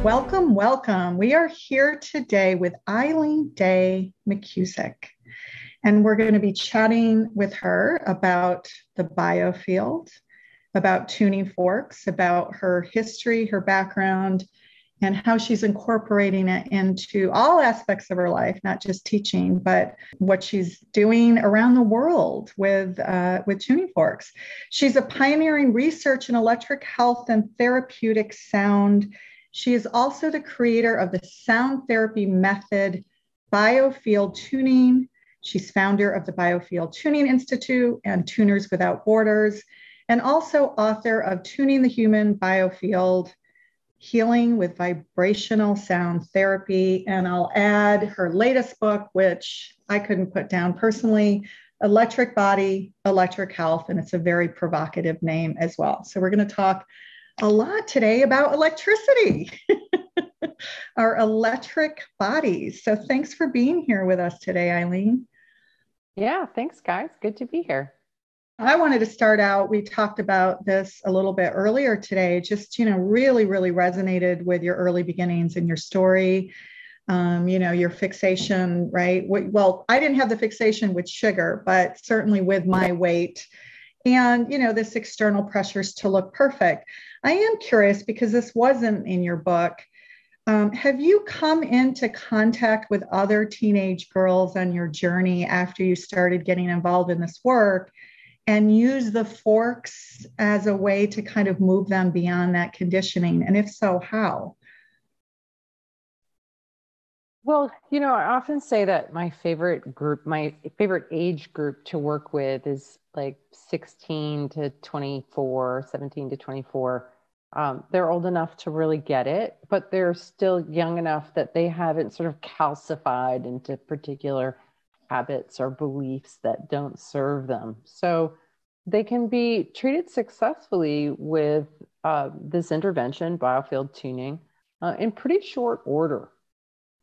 Welcome, welcome. We are here today with Eileen McKusick, and we're going to be chatting with her about the biofield, about tuning forks, about her history, her background, and how she's incorporating it into all aspects of her life, not just teaching, but what she's doing around the world with tuning forks. She's a pioneering research in electric health and therapeutic sound. She is also the creator of the sound therapy method, Biofield Tuning. She's founder of the Biofield Tuning Institute and Tuners Without Borders, and also author of Tuning the Human Biofield, Healing with Vibrational Sound Therapy. And I'll add her latest book, which I couldn't put down personally, Electric Body, Electric Health. And it's a very provocative name as well. So we're going to talk a lot today about electricity, our electric bodies. So thanks for being here with us today, Eileen. Yeah, thanks, guys. Good to be here. I wanted to start out, we talked about this a little bit earlier today, just, really, really resonated with your early beginnings and your story, your fixation, right? Well, I didn't have the fixation with sugar, but certainly with my weight and, this external pressures to look perfect. I am curious because this wasn't in your book. Have you come into contact with other teenage girls on your journey after you started getting involved in this work and use the forks as a way to kind of move them beyond that conditioning? And if so, how? Well, I often say that my favorite age group to work with is like 16 to 24, 17 to 24. They're old enough to really get it, but they're still young enough that they haven't sort of calcified into particular habits or beliefs that don't serve them. So they can be treated successfully with this intervention, biofield tuning, in pretty short order.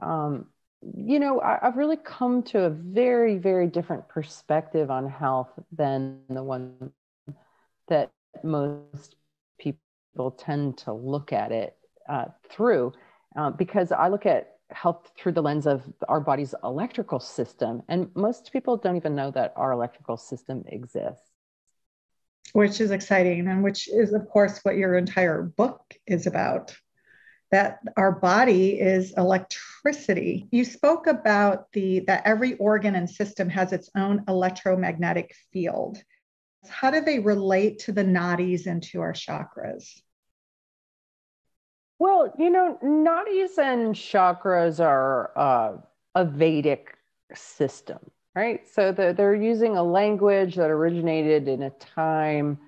I've really come to a very, very different perspective on health than the one that most people tend to look at it through, because I look at health through the lens of our body's electrical system. And most people don't even know that our electrical system exists. Which is exciting, and which is, of course, what your entire book is about, that our body is electricity. You spoke about that every organ and system has its own electromagnetic field. How do they relate to the nadis and to our chakras? Well, nadis and chakras are a Vedic system, right? So they're using a language that originated in a time.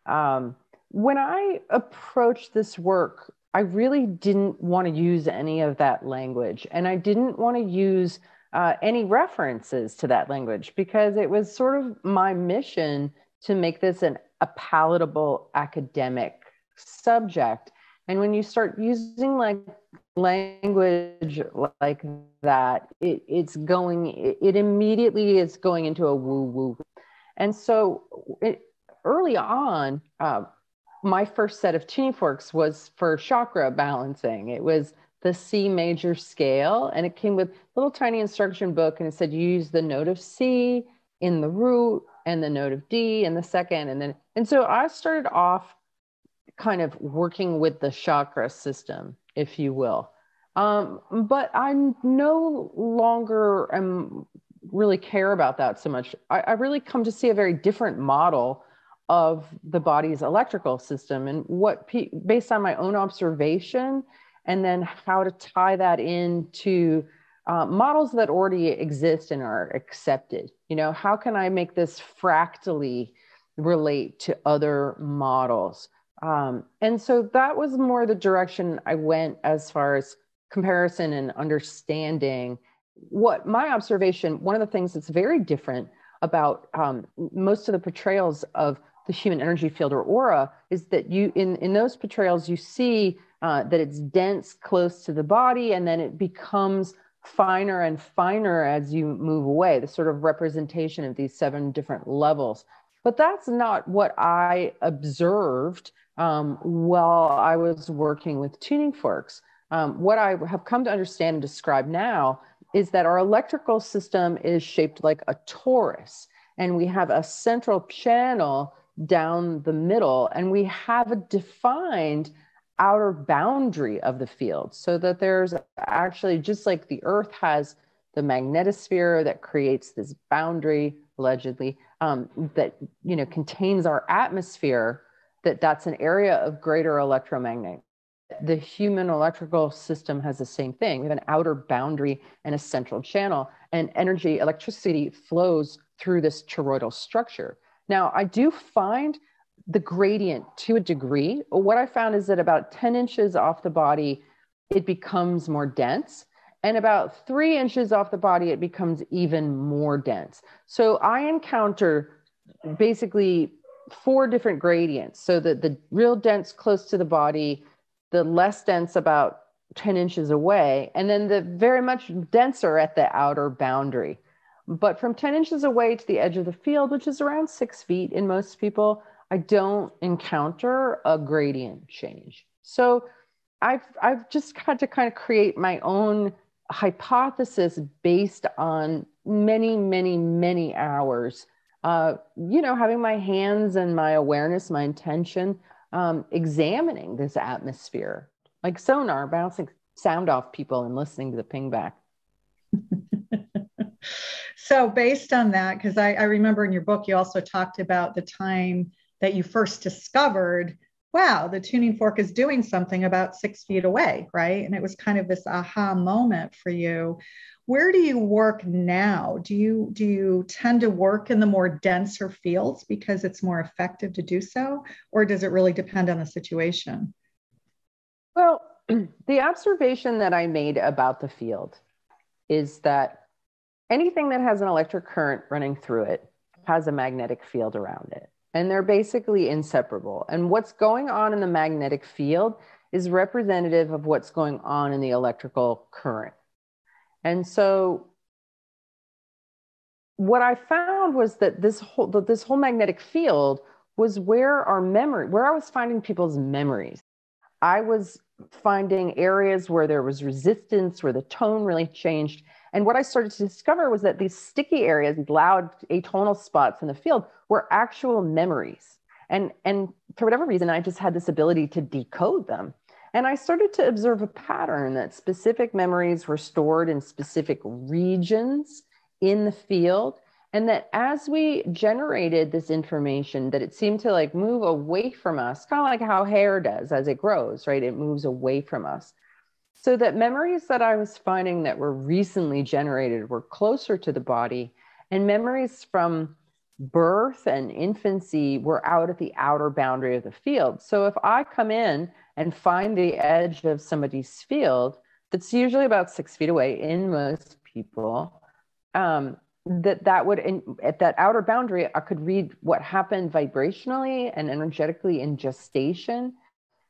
When I approached this work, I really didn't want to use any of that language. And I didn't want to use any references to that language, because it was sort of my mission to make this a palatable academic subject. And when you start using language like that, it immediately is going into a woo-woo. And so early on, my first set of tuning forks was for chakra balancing. It was the C major scale, and it came with a little tiny instruction book, and it said you use the note of C in the root and the note of D in the second. And so I started off kind of working with the chakra system, if you will. But I no longer really care about that so much. I really come to see a very different model of the body's electrical system, and based on my own observation, and then how to tie that into models that already exist and are accepted. How can I make this fractally relate to other models? And so that was more the direction I went as far as comparison and understanding what my observation. One of the things that's very different about most of the portrayals of the human energy field or aura is that you in those portrayals, you see that it's dense close to the body, and then it becomes finer and finer as you move away, the sort of representation of these 7 different levels. But that's not what I observed while I was working with tuning forks. What I have come to understand and describe now is that our electrical system is shaped like a torus, and we have a central channel down the middle, and we have a defined outer boundary of the field, so that there's actually, just like the Earth has the magnetosphere that creates this boundary, allegedly, that contains our atmosphere, that's an area of greater electromagnetic. The human electrical system has the same thing. We have an outer boundary and a central channel, and electricity flows through this toroidal structure. Now, I do find the gradient to a degree. What I found is that about 10 inches off the body, it becomes more dense. And about 3 inches off the body, it becomes even more dense. So I encounter basically 4 different gradients. So the real dense close to the body, the less dense about 10 inches away, and then the very much denser at the outer boundary. But from 10 inches away to the edge of the field, which is around 6 feet in most people, I don't encounter a gradient change. So I've just had to kind of create my own hypothesis based on many, many, many hours, having my hands and my awareness, my intention, examining this atmosphere, like sonar, bouncing sound off people and listening to the ping back. So based on that, because I remember in your book, you also talked about the time that you first discovered, wow, the tuning fork is doing something about 6 feet away, right? And it was kind of this aha moment for you. Where do you work now? Do you tend to work in the more denser fields because it's more effective to do so? Or does it really depend on the situation? Well, the observation that I made about the field is that anything that has an electric current running through it has a magnetic field around it. And they're basically inseparable. And what's going on in the magnetic field is representative of what's going on in the electrical current. And so what I found was that this whole magnetic field was where I was finding people's memories. I was finding areas where there was resistance, where the tone really changed. And what I started to discover was that these sticky areas, these loud atonal spots in the field, were actual memories. And for whatever reason, I just had this ability to decode them. And I started to observe a pattern that specific memories were stored in specific regions in the field. And that as we generated this information, that it seemed to like move away from us, kind of like how hair does as it grows, right? It moves away from us. So that memories that I was finding that were recently generated were closer to the body, and memories from birth and infancy were out at the outer boundary of the field. So if I come in and find the edge of somebody's field, that's usually about 6 feet away in most people, that would, at that outer boundary, I could read what happened vibrationally and energetically in gestation.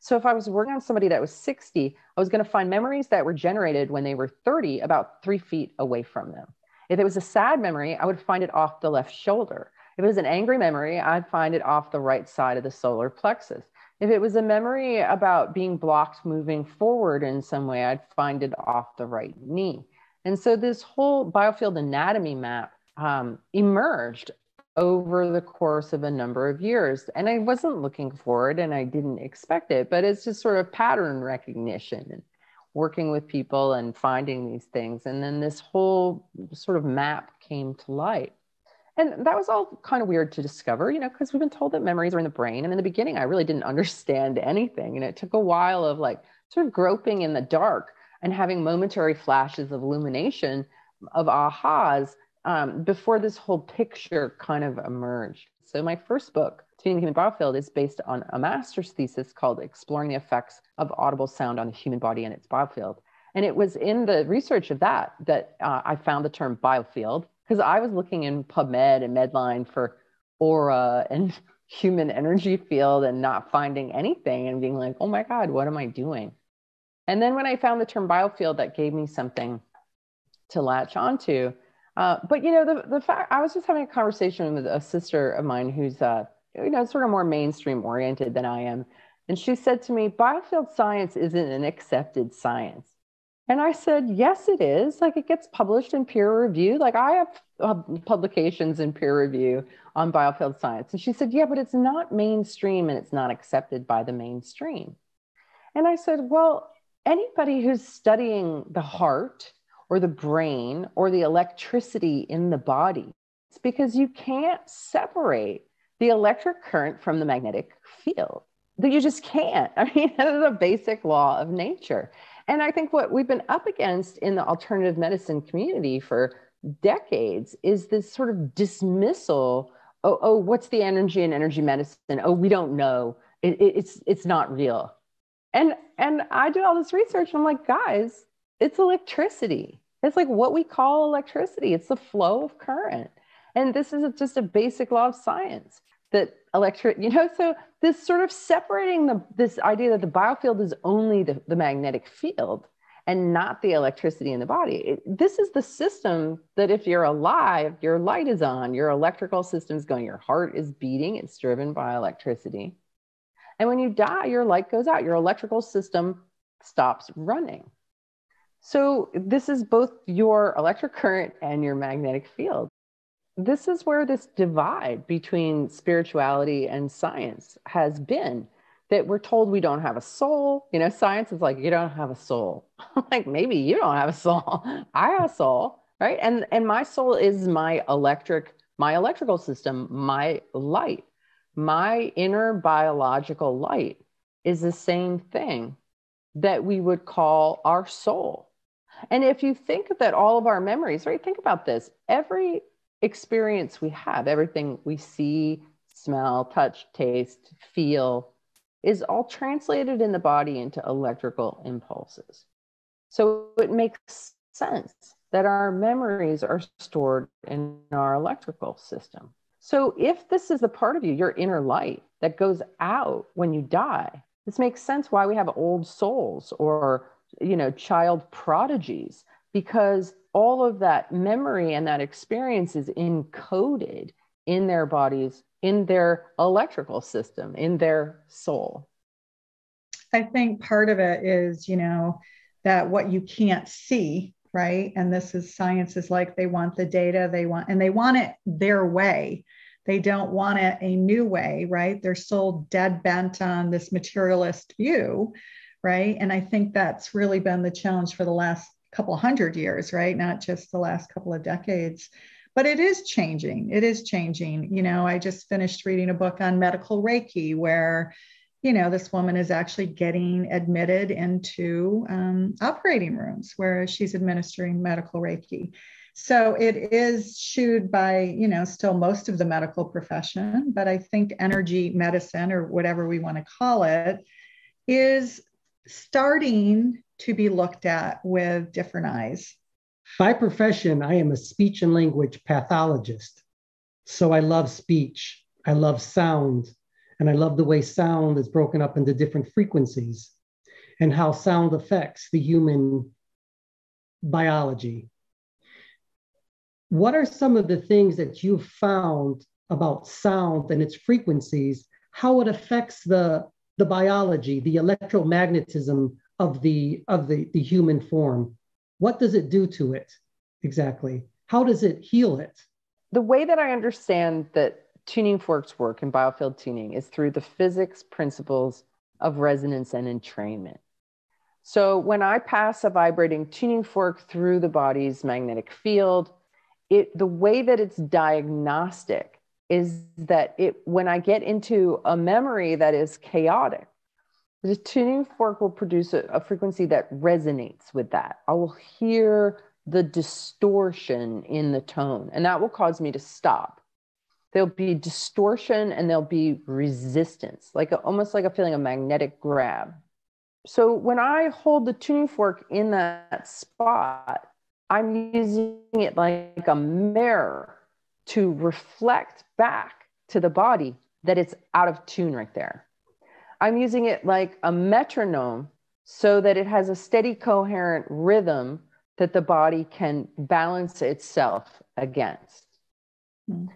So if I was working on somebody that was 60, I was going to find memories that were generated when they were 30, about 3 feet away from them. If it was a sad memory, I would find it off the left shoulder. If it was an angry memory, I'd find it off the right side of the solar plexus. If it was a memory about being blocked moving forward in some way, I'd find it off the right knee. And so this whole biofield anatomy map emerged over the course of a number of years. And I wasn't looking for it and I didn't expect it, but it's just sort of pattern recognition and working with people and finding these things. And then this whole sort of map came to light. And that was all kind of weird to discover, because we've been told that memories are in the brain. And in the beginning, I really didn't understand anything. And it took a while of like sort of groping in the dark and having momentary flashes of illumination, of ahas, before this whole picture kind of emerged. So my first book, Tuning the Human Biofield, is based on a master's thesis called Exploring the Effects of Audible Sound on the Human Body and its Biofield. And it was in the research of that I found the term biofield, because I was looking in PubMed and Medline for aura and human energy field and not finding anything and being like, oh my God, what am I doing? And then when I found the term biofield, that gave me something to latch onto. But the fact, I was just having a conversation with a sister of mine who's sort of more mainstream oriented than I am, And she said to me, Biofield science isn't an accepted science. And I said, yes, it is. Like, it gets published in peer review. Like, I have publications in peer review on biofield science. And she said, yeah, but it's not mainstream and it's not accepted by the mainstream. And I said, well, anybody who's studying the heart or the brain or the electricity in the body, it's because you can't separate the electric current from the magnetic field. That you just can't. I mean, that is a basic law of nature. And I think what we've been up against in the alternative medicine community for decades is this sort of dismissal. Oh, what's the energy in energy medicine? Oh, we don't know. It's not real. And I did all this research and I'm like, guys, it's electricity. It's like what we call electricity. It's the flow of current. And this is just a basic law of science that so this sort of separating this idea that the biofield is only the magnetic field and not the electricity in the body. This is the system that if you're alive, your light is on, your electrical system is going, your heart is beating, it's driven by electricity. And when you die, your light goes out, your electrical system stops running. So this is both your electric current and your magnetic field. This is where this divide between spirituality and science has been, that we're told we don't have a soul. You know, science is like, you don't have a soul. Like, maybe you don't have a soul. I have a soul, right? And my soul is my electrical system, my light, my inner biological light is the same thing that we would call our soul. And if you think that all of our memories, right? Think about this. Every experience we have, everything we see, smell, touch, taste, feel, is all translated in the body into electrical impulses. So it makes sense that our memories are stored in our electrical system. So if this is the part of you, your inner light, that goes out when you die, this makes sense why we have old souls or, child prodigies, because all of that memory and that experience is encoded in their bodies, in their electrical system, in their soul. I think part of it is, that what you can't see, right? And this is science is like, they want the data, they want it their way. They don't want it a new way, right? They're so dead bent on this materialist view, right? And I think that's really been the challenge for the last couple hundred years, right? Not just the last couple of decades, but it is changing. It is changing. I just finished reading a book on medical Reiki where, this woman is actually getting admitted into operating rooms where she's administering medical Reiki. So it is shooed by, still most of the medical profession, but I think energy medicine, or whatever we want to call it, is starting to be looked at with different eyes. By profession, I am a speech and language pathologist. So I love speech. I love sound. And I love the way sound is broken up into different frequencies and how sound affects the human biology. What are some of the things that you've found about sound and its frequencies, how it affects the biology, the electromagnetism of the human form? What does it do to it exactly? How does it heal it? The way that I understand that tuning forks work in biofield tuning is through the physics principles of resonance and entrainment. So when I pass a vibrating tuning fork through the body's magnetic field, the way that it's diagnostic is that when I get into a memory that is chaotic, the tuning fork will produce a frequency that resonates with that. I will hear the distortion in the tone, and that will cause me to stop. There'll be distortion and there'll be resistance, almost like a feeling of magnetic grab. So when I hold the tuning fork in that spot, I'm using it like a mirror to reflect back to the body that it's out of tune right there. I'm using it like a metronome so that it has a steady, coherent rhythm that the body can balance itself against.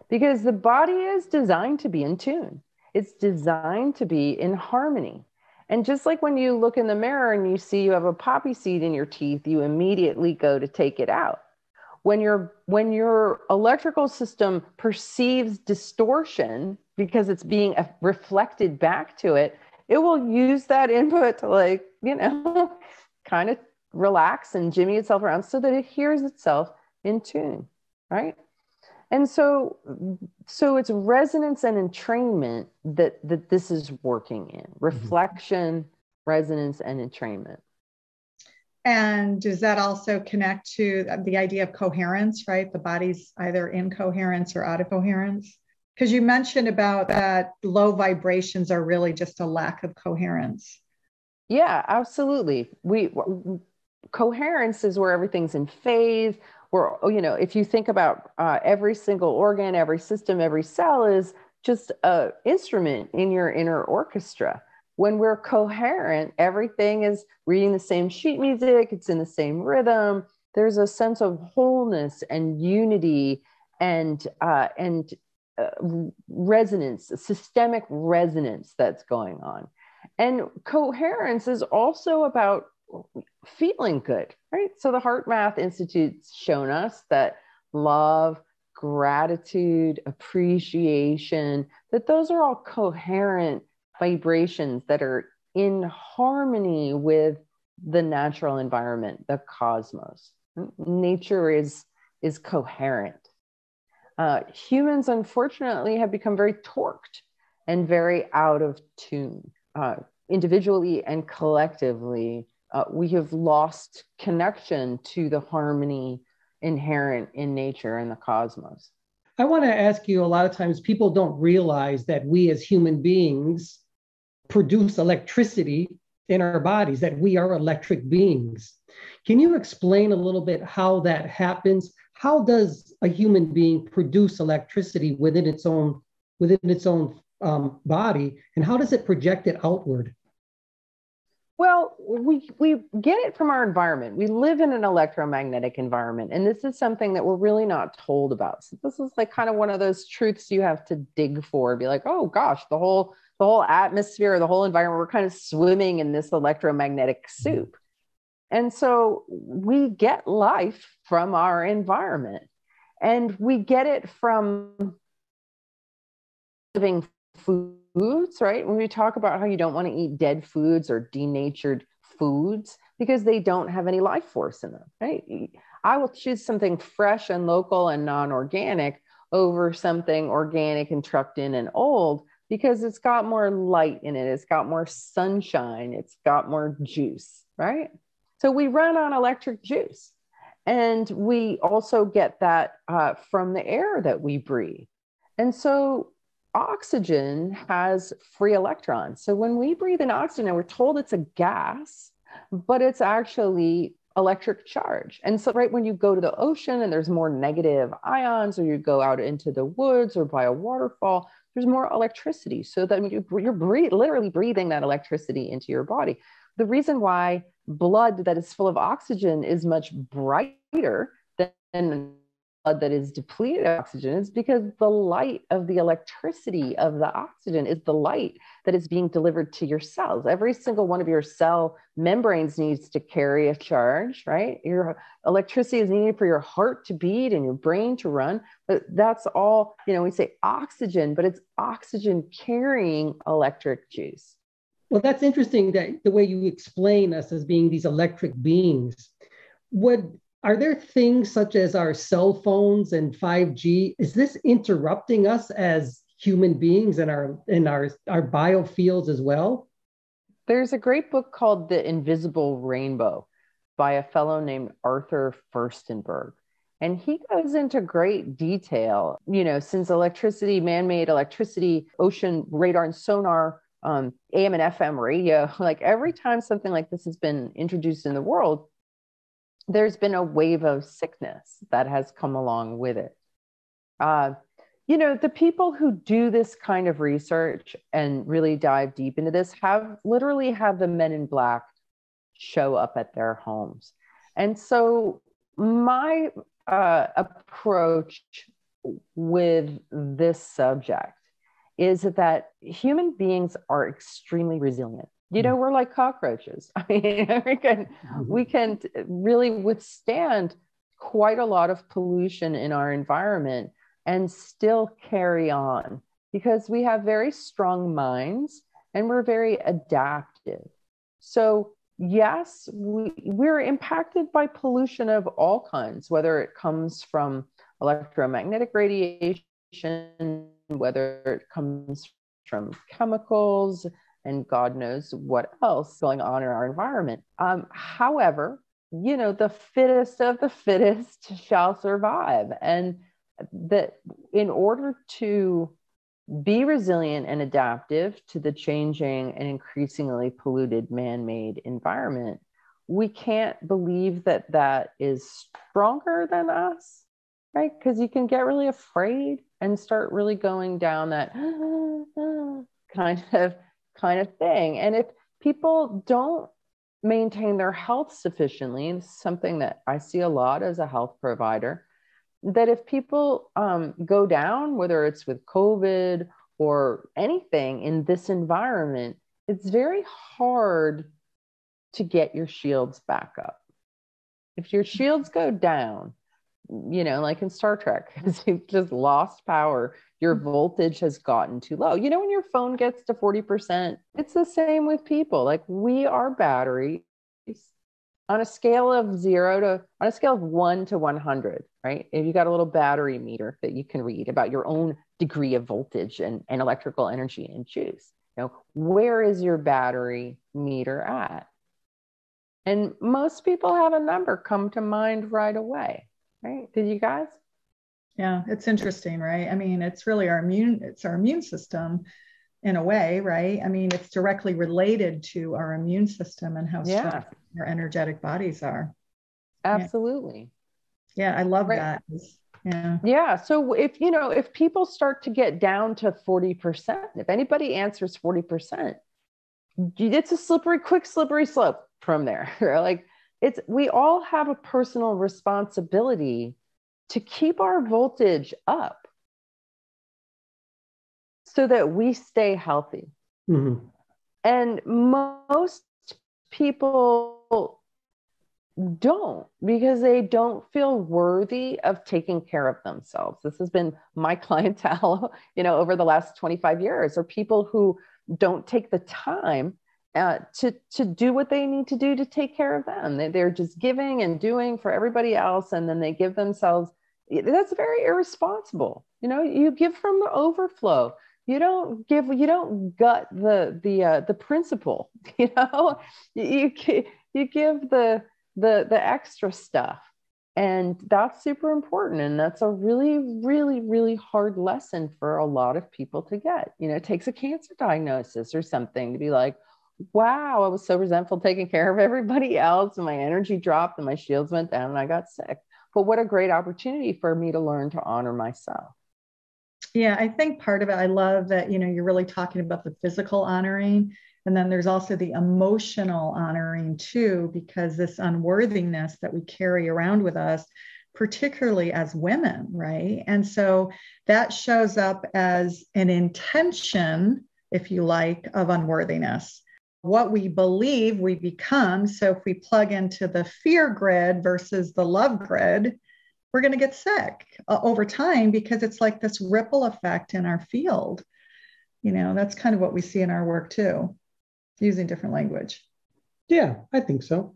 Because the body is designed to be in tune. It's designed to be in harmony. And just like when you look in the mirror and you see you have a poppy seed in your teeth, you immediately go to take it out. When your electrical system perceives distortion because it's being reflected back to it, it will use that input to, like, kind of relax and jimmy itself around so that it hears itself in tune, right? And so it's resonance and entrainment that this is working in. Reflection, resonance, and entrainment. And does that also connect to the idea of coherence, right? The body's either in coherence or out of coherence? Because you mentioned about that low vibrations are really just a lack of coherence. Yeah, absolutely. Coherence is where everything's in phase. Where, if you think about every single organ, every system, every cell is just an instrument in your inner orchestra. When we're coherent, everything is reading the same sheet music, it's in the same rhythm. There's a sense of wholeness and unity and resonance, systemic resonance that's going on. And coherence is also about feeling good, right? So the Heart Math Institute's shown us that love, gratitude, appreciation, that those are all coherent vibrations that are in harmony with the natural environment, the cosmos. Nature is coherent. Humans, unfortunately, have become very torqued and very out of tune. Individually and collectively, we have lost connection to the harmony inherent in nature and the cosmos. I want to ask you, a lot of times people don't realize that we as human beings produce electricity in our bodies, that we are electric beings. Can you explain a little bit how that happens? How does a human being produce electricity within its own body, and how does it project it outward? Well, we get it from our environment. We live in an electromagnetic environment, and this is something that we're really not told about. So this is like kind of one of those truths you have to dig for. Be like, oh gosh, the whole atmosphere, the whole environment, we're kind of swimming in this electromagnetic soup. And so we get life from our environment, and we get it from living foods, right? When we talk about how you don't want to eat dead foods or denatured foods because they don't have any life force in them, right? I will choose something fresh and local and non-organic over something organic and trucked in and old because it's got more light in it. It's got more sunshine. It's got more juice, right? So we run on electric juice. And we also get that from the air that we breathe. And so oxygen has free electrons. So when we breathe in oxygen, and we're told it's a gas, but it's actually electric charge. And so right when you go to the ocean and there's more negative ions, or you go out into the woods or by a waterfall, there's more electricity. So that you're literally breathing that electricity into your body. The reason why blood that is full of oxygen is much brighter than blood that is depleted of oxygen is because the light of the electricity of the oxygen is the light that is being delivered to your cells. Every single one of your cell membranes needs to carry a charge, right? Your electricity is needed for your heart to beat and your brain to run. But that's all, we say oxygen, but it's oxygen carrying electric juice. Well, that's interesting that the way you explain us as being these electric beings. Are there things such as our cell phones and 5G? Is this interrupting us as human beings and our biofields as well? There's a great book called The Invisible Rainbow by a fellow named Arthur Furstenberg. And he goes into great detail, since electricity, man-made electricity, ocean radar and sonar, AM and FM radio, like every time something like this has been introduced in the world, there's been a wave of sickness that has come along with it. The people who do this kind of research and really dive deep into this literally have the men in black show up at their homes. And so my approach with this subject is that human beings are extremely resilient. We're like cockroaches. I mean, we can really withstand quite a lot of pollution in our environment and still carry on because we have very strong minds and we're very adaptive. So yes, we're impacted by pollution of all kinds, whether it comes from electromagnetic radiation, whether it comes from chemicals, and God knows what else going on in our environment. However, the fittest of the fittest shall survive. And that in order to be resilient and adaptive to the changing and increasingly polluted man-made environment, we can't believe that that is stronger than us, right? Because you can get really afraid and start really going down that kind of thing. And if people don't maintain their health sufficiently, and this is something that I see a lot as a health provider, that if people go down, whether it's with COVID or anything in this environment, it's very hard to get your shields back up. If your shields go down, like in Star Trek, because you've just lost power, your voltage has gotten too low. When your phone gets to 40%, it's the same with people. Like we are batteries on a scale of 1 to 100, right? If you got a little battery meter that you can read about your own degree of voltage and electrical energy and choose, where is your battery meter at? And most people have a number come to mind right away, right? Did you guys? Yeah, it's interesting, right? I mean, it's really our immune system in a way, right? I mean, it's directly related to our immune system and how strong our energetic bodies are. Absolutely. Yeah, I love that. Yeah. Yeah. So if people start to get down to 40%, if anybody answers 40%, it's a quick slippery slope from there. Like we all have a personal responsibility to keep our voltage up so that we stay healthy. Mm-hmm. And most people don't, because they don't feel worthy of taking care of themselves. This has been my clientele, over the last 25 years, are people who don't take the time to do what they need to do to take care of them. They're just giving and doing for everybody else, and then they give themselves. That's very irresponsible. You give from the overflow. You don't gut the principle. You give the extra stuff, and that's super important. And that's a really, really, really hard lesson for a lot of people to get. It takes a cancer diagnosis or something to be like, wow, I was so resentful taking care of everybody else, and my energy dropped and my shields went down and I got sick. But what a great opportunity for me to learn to honor myself. Yeah, I think part of it, I love that, you're really talking about the physical honoring. And then there's also the emotional honoring too, because this unworthiness that we carry around with us, particularly as women, right? And so that shows up as an intention, if you like, of unworthiness. What we believe we become. So if we plug into the fear grid versus the love grid, we're going to get sick over time, because it's like this ripple effect in our field. That's kind of what we see in our work too, using different language. Yeah, I think so.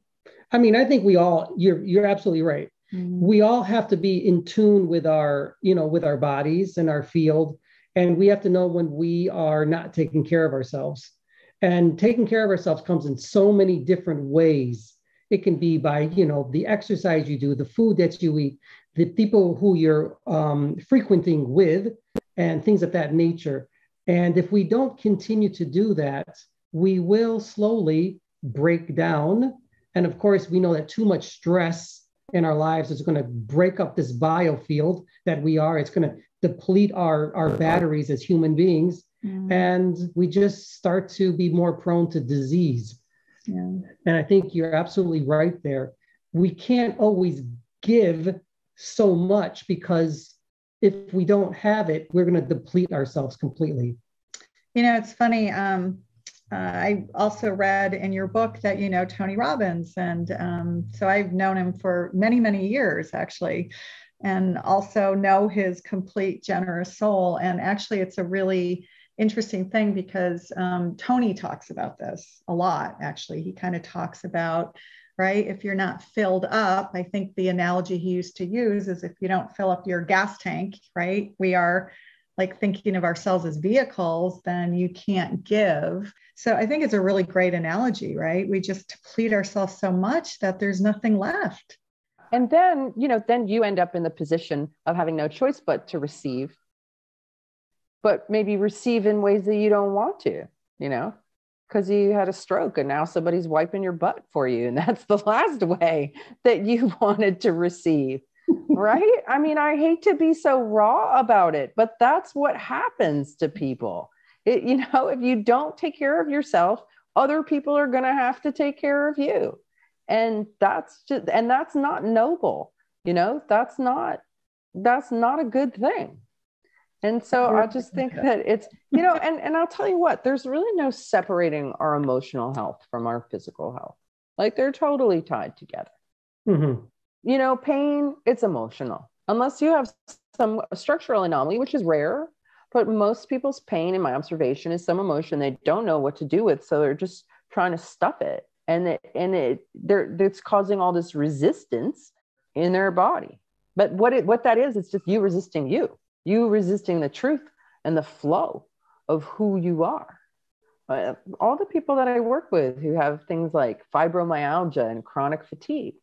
I mean, I think you're absolutely right. Mm-hmm. We all have to be in tune with our bodies and our field. And we have to know when we are not taking care of ourselves. And taking care of ourselves comes in so many different ways. It can be by, the exercise you do, the food that you eat, the people who you're frequenting with, and things of that nature. And if we don't continue to do that, we will slowly break down. And of course, we know that too much stress in our lives is going to break up this biofield that we are. It's going to deplete our batteries as human beings. Mm-hmm. And we just start to be more prone to disease. Yeah. And I think you're absolutely right there. We can't always give so much, because if we don't have it, we're going to deplete ourselves completely. It's funny. I also read in your book that you know Tony Robbins. And so I've known him for many, many years, actually, and also know his complete generous soul. And actually, it's a really interesting thing because Tony talks about this a lot, actually. He kind of talks about, right, if you're not filled up, I think the analogy he used to use is if you don't fill up your gas tank, right, we are like thinking of ourselves as vehicles, then you can't give. So I think it's a really great analogy, right? We just deplete ourselves so much that there's nothing left. And then, then you end up in the position of having no choice but to receive, but maybe receive in ways that you don't want to, because you had a stroke and now somebody's wiping your butt for you. And that's the last way that you wanted to receive. Right? I mean, I hate to be so raw about it, but that's what happens to people. If you don't take care of yourself, other people are going to have to take care of you. And that's not noble. That's not a good thing. And so I just think that it's, and I'll tell you what, there's really no separating our emotional health from our physical health. Like they're totally tied together. Mm-hmm. Pain, it's emotional, unless you have some structural anomaly, which is rare. But most people's pain, in my observation, is some emotion they don't know what to do with. So they're just trying to stuff it. And it's causing all this resistance in their body. But what that is, it's just you resisting you resisting the truth and the flow of who you are. All the people that I work with who have things like fibromyalgia and chronic fatigue,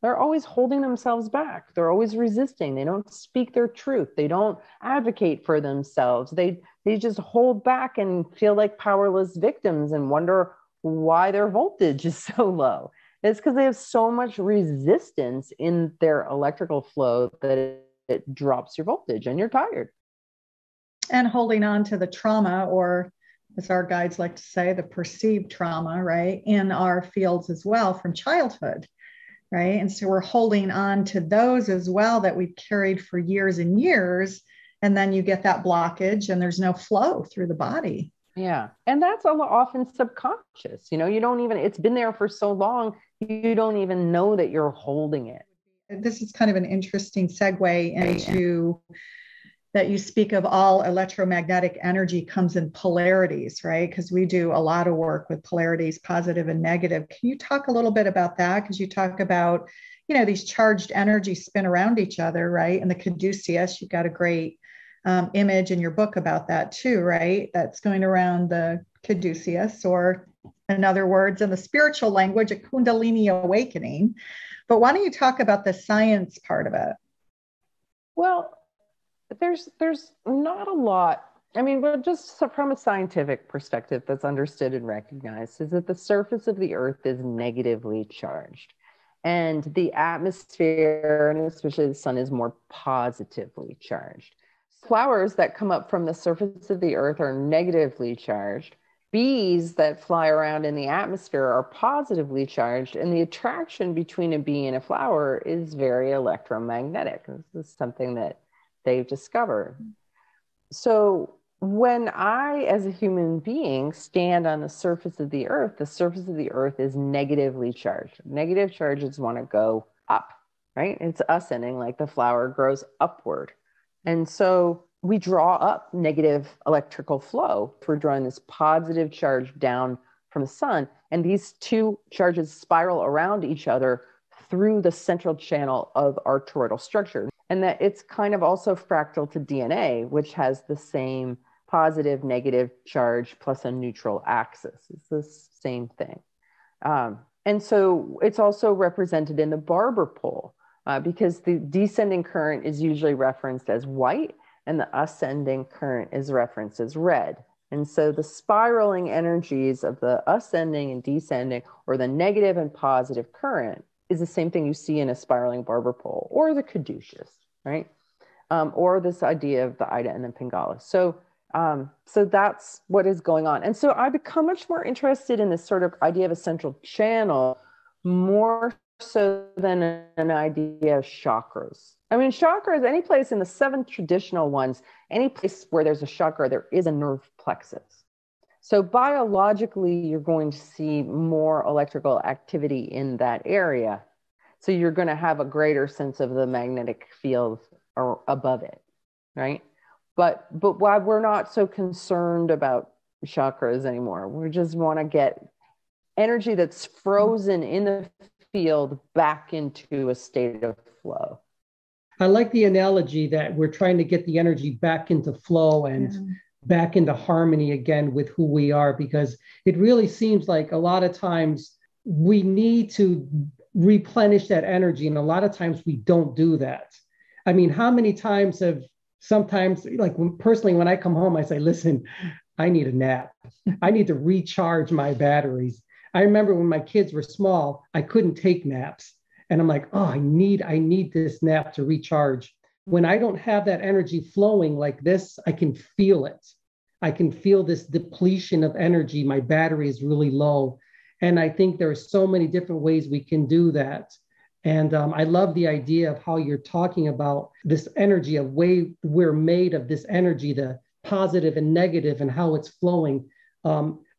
they're always holding themselves back. They're always resisting. They don't speak their truth. They don't advocate for themselves. They just hold back and feel like powerless victims and wonder why their voltage is so low. It's because they have so much resistance in their electrical flow that it drops your voltage and you're tired. And holding on to the trauma, or as our guides like to say, the perceived trauma, right, in our fields as well from childhood. Right. And so we're holding on to those as well that we've carried for years and years. And then you get that blockage and there's no flow through the body. Yeah. And that's often subconscious. You don't even, it's been there for so long, you don't even know that you're holding it. This is kind of an interesting segue into that you speak of all electromagnetic energy comes in polarities, right? Because we do a lot of work with polarities, positive and negative. Can you talk a little bit about that? Because you talk about, these charged energies spin around each other, right? And the caduceus, you've got a great image in your book about that too, right? That's going around the caduceus, or in other words, in the spiritual language, a kundalini awakening. But why don't you talk about the science part of it? Well, there's not a lot. I mean, but just from a scientific perspective that's understood and recognized is that the surface of the earth is negatively charged and the atmosphere, and especially the sun, is more positively charged. Flowers that come up from the surface of the earth are negatively charged. Bees that fly around in the atmosphere are positively charged, and the attraction between a bee and a flower is very electromagnetic. This is something that they've discovered. So when I, as a human being, stand on the surface of the earth is negatively charged. Negative charges want to go up, right? It's ascending, like the flower grows upward. And so we draw up negative electrical flow. We're drawing this positive charge down from the sun. And these two charges spiral around each other through the central channel of our toroidal structure. And that it's kind of also fractal to DNA, which has the same positive, negative charge plus a neutral axis. It's the same thing. And so it's also represented in the Barber pole because the descending current is usually referenced as white and the ascending current is referenced as red. And so the spiraling energies of the ascending and descending, or the negative and positive current, is the same thing you see in a spiraling Barber pole or the caduceus, right? Or this idea of the Ida and the Pingala. So that's what is going on. And so I become much more interested in this sort of idea of a central channel, more so than an idea of chakras. I mean, chakras, any place in the 7 traditional ones, any place where there's a chakra, there is a nerve plexus. So biologically, you're going to see more electrical activity in that area. So you're going to have a greater sense of the magnetic field or above it, right? But why we're not so concerned about chakras anymore. We just want to get energy that's frozen in the field back into a state of flow. I like the analogy that we're trying to get the energy back into flow and back into harmony again with who we are, because it really seems like a lot of times we need to replenish that energy. And a lot of times we don't do that. I mean, how many times sometimes, like personally, when I come home, I say, listen, I need a nap. I need to recharge my batteries. I remember when my kids were small, I couldn't take naps. And I'm like, oh, I need this nap to recharge. When I don't have that energy flowing like this, I can feel it. I can feel this depletion of energy. My battery is really low. And I think there are so many different ways we can do that. And I love the idea of how you're talking about this energy, of way we're made of this energy, the positive and negative, and how it's flowing.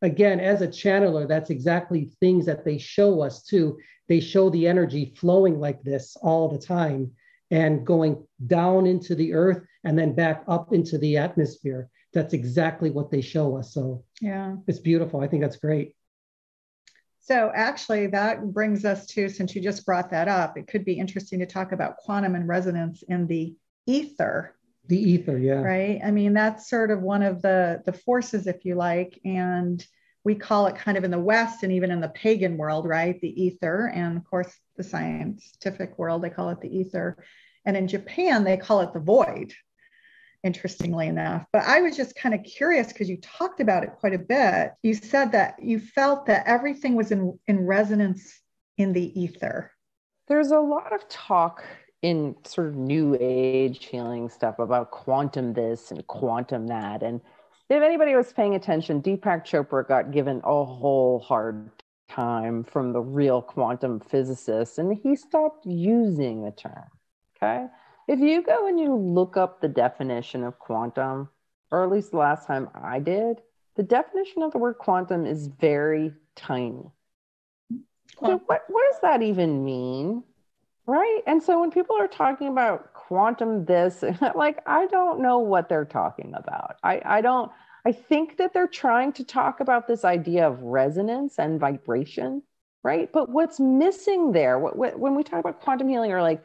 Again, as a channeler, that's exactly things that they show us too. They show the energy flowing like this all the time and going down into the earth and then back up into the atmosphere. That's exactly what they show us. So yeah, it's beautiful. I think that's great. So actually that brings us to, since you just brought that up, it could be interesting to talk about quantum and resonance in the ether. The ether, yeah. Right. I mean, that's sort of one of the forces, if you like, and we call it kind of in the West and even in the pagan world, right? The ether. And of course, the scientific world, they call it the ether. And in Japan, they call it the void, interestingly enough. But I was just kind of curious because you talked about it quite a bit. You said that you felt that everything was in resonance in the ether. There's a lot of talk in sort of new age healing stuff about quantum this and quantum that. And if anybody was paying attention, Deepak Chopra got given a whole hard time from the real quantum physicists, and he stopped using the term, okay? If you go and you look up the definition of quantum, or at least the last time I did, the definition of the word quantum is very tiny. So what does that even mean? Right. And so when people are talking about quantum this, like, I don't know what they're talking about. I think that they're trying to talk about this idea of resonance and vibration, right? But what's missing there, when we talk about quantum healing, or like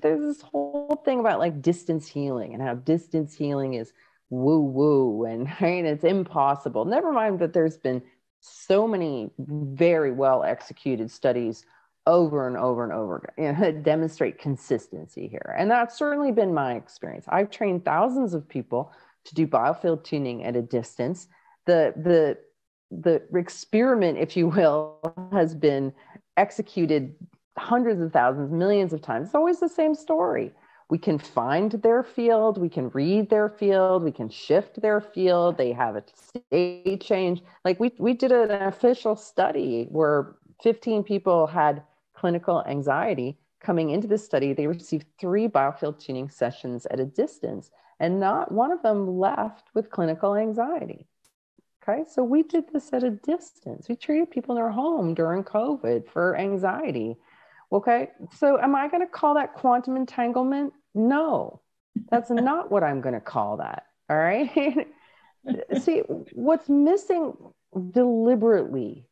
there's this whole thing about like distance healing and how distance healing is woo woo and right, it's impossible. Never mind that there's been so many very well executed studies over and over and over again that demonstrate consistency here. And that's certainly been my experience. I've trained thousands of people to do biofield tuning at a distance. The experiment, if you will, has been executed hundreds of thousands, millions of times. It's always the same story. We can find their field, we can read their field, we can shift their field. They have a state change. Like we did an official study where 15 people had clinical anxiety. Coming into this study, they received 3 biofield tuning sessions at a distance, and not one of them left with clinical anxiety. Okay, so we did this at a distance. We treated people in their home during COVID for anxiety. Okay, so am I going to call that quantum entanglement? No, that's not what I'm going to call that. All right. See, what's missing deliberately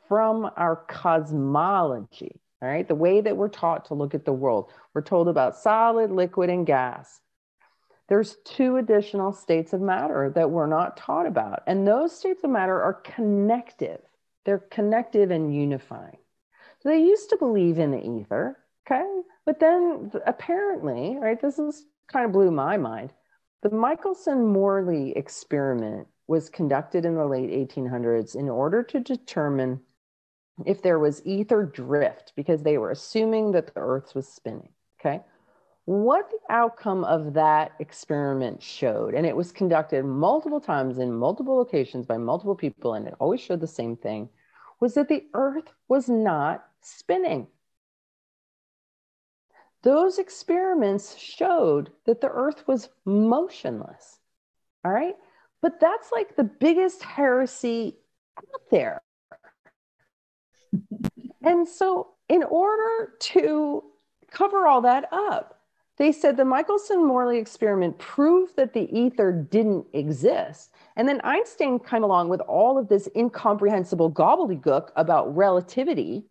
from our cosmology, all right, the way that we're taught to look at the world, we're told about solid, liquid, and gas. There's 2 additional states of matter that we're not taught about. And those states of matter are connective. They're connective and unifying. So they used to believe in the ether, okay? But then apparently, right, this is kind of blew my mind. The Michelson-Morley experiment was conducted in the late 1800s in order to determine if there was ether drift, because they were assuming that the Earth was spinning, okay? What the outcome of that experiment showed, and it was conducted multiple times in multiple locations by multiple people, and it always showed the same thing, was that the Earth was not spinning. Those experiments showed that the Earth was motionless, all right? But that's like the biggest heresy out there. And so in order to cover all that up, they said the Michelson-Morley experiment proved that the ether didn't exist. And then Einstein came along with all of this incomprehensible gobbledygook about relativity,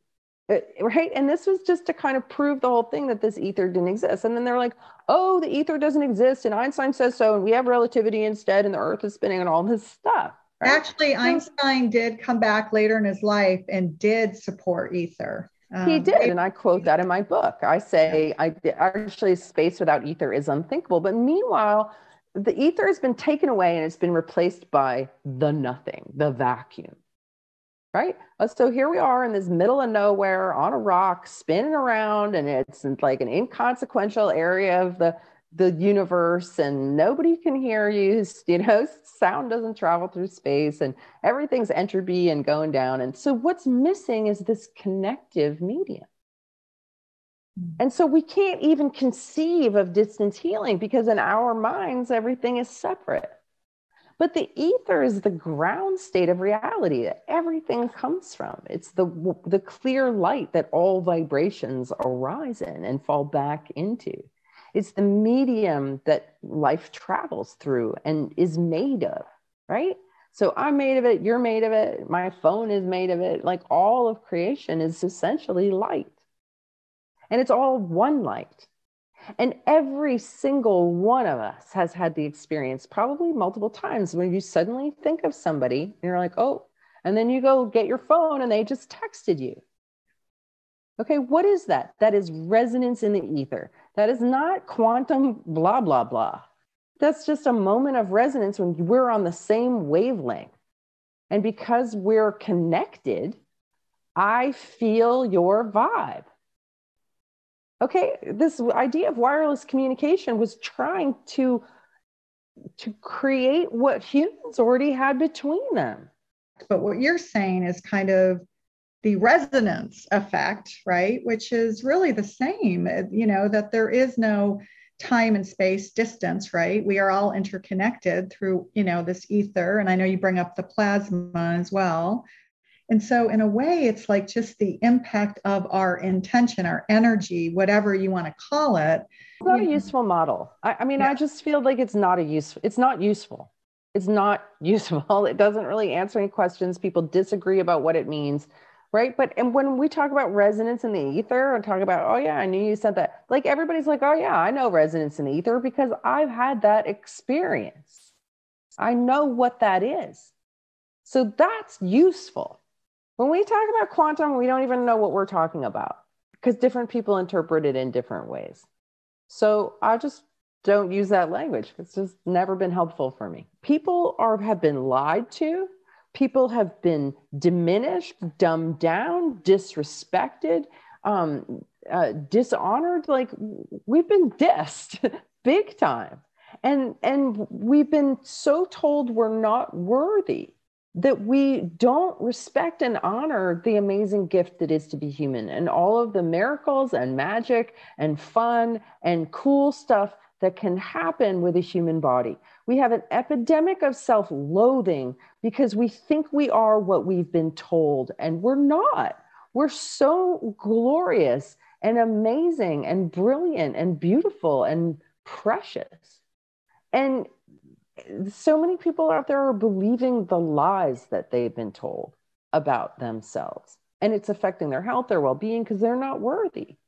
right? And this was just to kind of prove the whole thing that this ether didn't exist. And then they're like, oh, the ether doesn't exist, and Einstein says so, and we have relativity instead, and the earth is spinning, and all this stuff. Right? Actually, Einstein did come back later in his life and did support ether. He did, and I quote that in my book. I say, actually, space without ether is unthinkable. But meanwhile, the ether has been taken away and it's been replaced by the nothing, the vacuum, right? So here we are in this middle of nowhere on a rock spinning around, and it's like an inconsequential area of the universe, and nobody can hear you, sound doesn't travel through space, and everything's entropy and going down. And so what's missing is this connective medium. And so we can't even conceive of distance healing because in our minds, everything is separate. But the ether is the ground state of reality that everything comes from. It's the clear light that all vibrations arise in and fall back into. It's the medium that life travels through and is made of, right? So I'm made of it, you're made of it, my phone is made of it. Like all of creation is essentially light. And it's all one light. And every single one of us has had the experience probably multiple times when you suddenly think of somebody and you're like, oh, and then you go get your phone and they just texted you. Okay, what is that? That is resonance in the ether. That is not quantum blah, blah, blah. That's just a moment of resonance when we're on the same wavelength. And because we're connected, I feel your vibe. Okay, this idea of wireless communication was trying to create what humans already had between them. But what you're saying is kind of the resonance effect, right? Which is really the same, that there is no time and space distance, right? We are all interconnected through, this ether. And I know you bring up the plasma as well. And so in a way, it's like just the impact of our intention, our energy, whatever you want to call it. It's not a useful model. I just feel like it's not useful. It's not useful. It doesn't really answer any questions. People disagree about what it means, right? And when we talk about resonance in the ether and talk about, oh yeah, I knew you said that. Like everybody's like, oh yeah, I know resonance in the ether because I've had that experience. I know what that is. So that's useful. When we talk about quantum, we don't even know what we're talking about because different people interpret it in different ways. So I just don't use that language. It's just never been helpful for me. People have been lied to. People have been diminished, dumbed down, disrespected, dishonored. Like we've been dissed big time. And we've been so told we're not worthy, that we don't respect and honor the amazing gift that is to be human and all of the miracles and magic and fun and cool stuff that can happen with a human body. We have an epidemic of self-loathing because we think we are what we've been told, and we're not. We're so glorious and amazing and brilliant and beautiful and precious. And so many people out there are believing the lies that they've been told about themselves. And it's affecting their health, their well-being, because they're not worthy.